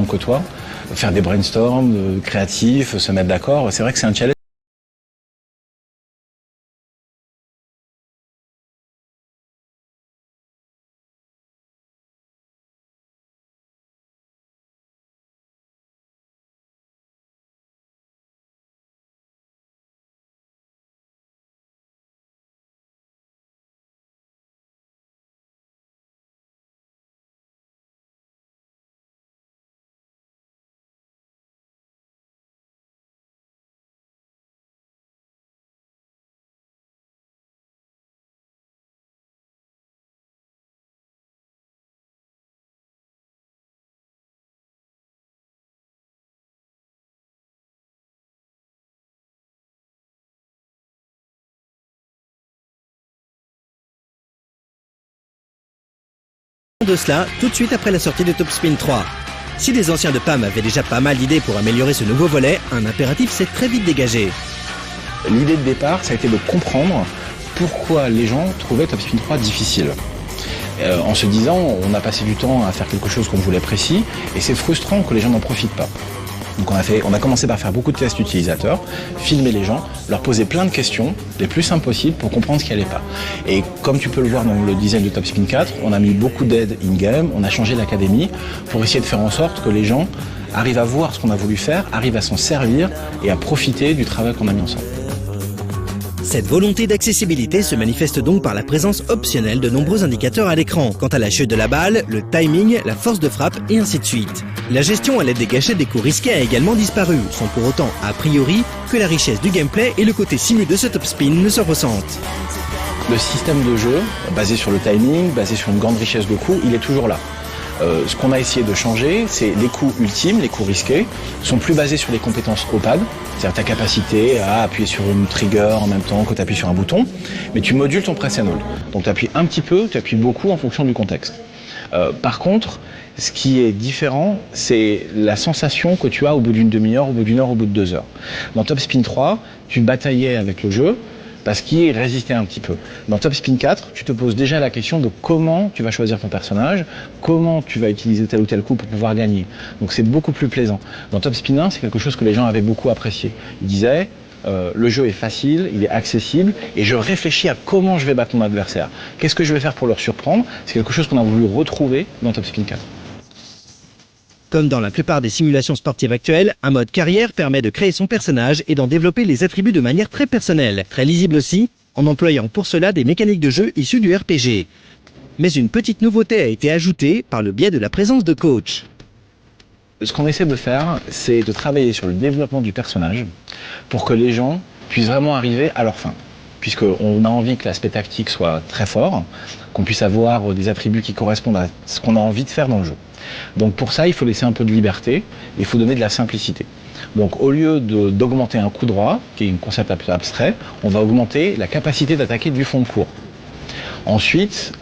différents que toi, faire des brainstorms créatifs, se mettre d'accord. C'est vrai que c'est un challenge. De cela tout de suite après la sortie de Top Spin 3. Si les anciens de PAM avaient déjà pas mal d'idées pour améliorer ce nouveau volet, un impératif s'est très vite dégagé. L'idée de départ, ça a été de comprendre pourquoi les gens trouvaient Top Spin 3 difficile. En se disant, on a passé du temps à faire quelque chose qu'on voulait précis, et c'est frustrant que les gens n'en profitent pas. Donc on a commencé par faire beaucoup de tests utilisateurs, filmer les gens, leur poser plein de questions, les plus simples possibles pour comprendre ce qui n'allait pas. Et comme tu peux le voir dans le design de Top Spin 4, on a mis beaucoup d'aide in-game, on a changé l'académie pour essayer de faire en sorte que les gens arrivent à voir ce qu'on a voulu faire, arrivent à s'en servir et à profiter du travail qu'on a mis ensemble. Cette volonté d'accessibilité se manifeste donc par la présence optionnelle de nombreux indicateurs à l'écran, quant à la chute de la balle, le timing, la force de frappe et ainsi de suite. La gestion à l'aide des gâchettes des coups risqués a également disparu, sans pour autant, a priori, que la richesse du gameplay et le côté simu de ce Top Spin ne se ressentent. Le système de jeu, basé sur le timing, basé sur une grande richesse de coups, il est toujours là. Ce qu'on a essayé de changer, c'est les coups ultimes, les coups risqués, sont plus basés sur les compétences OPAD, c'est-à-dire ta capacité à appuyer sur une trigger en même temps que tu appuies sur un bouton, mais tu modules ton press and hold. Donc tu appuies un petit peu, tu appuies beaucoup en fonction du contexte. Par contre, ce qui est différent, c'est la sensation que tu as au bout d'une demi-heure, au bout d'une heure, au bout de 2 heures. Dans Top Spin 3, tu bataillais avec le jeu, parce qu'il résistait un petit peu. Dans Top Spin 4, tu te poses déjà la question de comment tu vas choisir ton personnage, comment tu vas utiliser tel ou tel coup pour pouvoir gagner. Donc c'est beaucoup plus plaisant. Dans Top Spin 1, c'est quelque chose que les gens avaient beaucoup apprécié. Ils disaient, le jeu est facile, il est accessible, et je réfléchis à comment je vais battre mon adversaire. Qu'est-ce que je vais faire pour leur surprendre? C'est quelque chose qu'on a voulu retrouver dans Top Spin 4. Comme dans la plupart des simulations sportives actuelles, un mode carrière permet de créer son personnage et d'en développer les attributs de manière très personnelle, très lisible aussi, en employant pour cela des mécaniques de jeu issues du RPG. Mais une petite nouveauté a été ajoutée par le biais de la présence de coach. Ce qu'on essaie de faire, c'est de travailler sur le développement du personnage pour que les gens puissent vraiment arriver à leur fin. Puisqu'on a envie que l'aspect tactique soit très fort, qu'on puisse avoir des attributs qui correspondent à ce qu'on a envie de faire dans le jeu. Donc pour ça, il faut laisser un peu de liberté, il faut donner de la simplicité. Donc au lieu d'augmenter un coup droit, qui est un concept un peu abstrait, on va augmenter la capacité d'attaquer du fond de cours. Ensuite,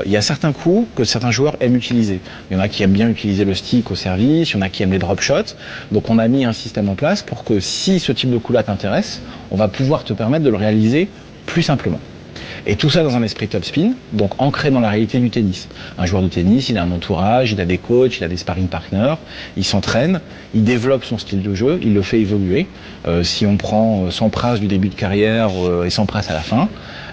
il y a certains coups que certains joueurs aiment utiliser. Il y en a qui aiment bien utiliser le stick au service, il y en a qui aiment les drop shots. Donc on a mis un système en place pour que si ce type de coup-là t'intéresse, on va pouvoir te permettre de le réaliser plus simplement. Et tout ça dans un esprit Top Spin, donc ancré dans la réalité du tennis. Un joueur de tennis, il a un entourage, il a des coachs, il a des sparring partners, il s'entraîne, il développe son style de jeu, il le fait évoluer. Si on prend Sampras du début de carrière et Sampras à la fin,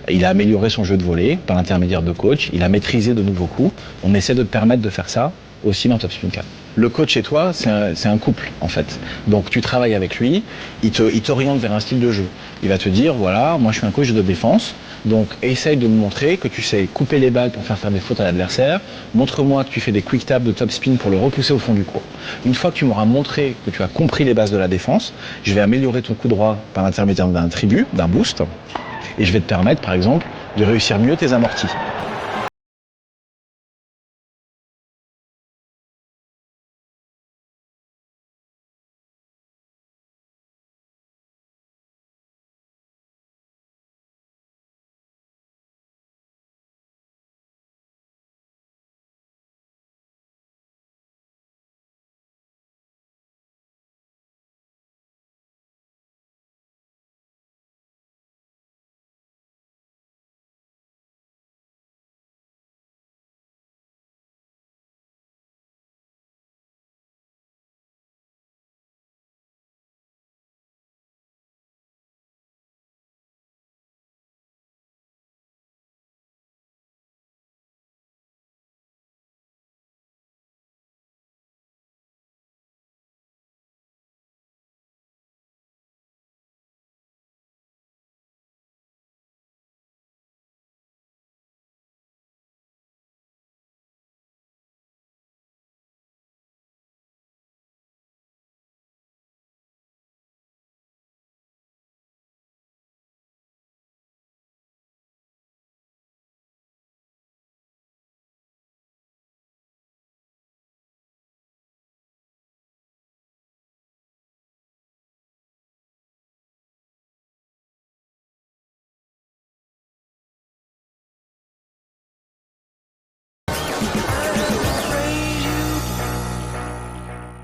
il a amélioré son jeu de volley par l'intermédiaire de coach, il a maîtrisé de nouveaux coups. On essaie de te permettre de faire ça aussi dans Top Spin 4. Le coach et toi, c'est un couple en fait. Donc tu travailles avec lui, il t'oriente vers un style de jeu. Il va te dire, voilà, moi je suis un coach de défense, donc essaye de me montrer que tu sais couper les balles pour faire des fautes à l'adversaire, montre-moi que tu fais des quick taps de top spin pour le repousser au fond du court. Une fois que tu m'auras montré que tu as compris les bases de la défense, je vais améliorer ton coup droit par l'intermédiaire d'un tribut, d'un boost, et je vais te permettre par exemple de réussir mieux tes amortis.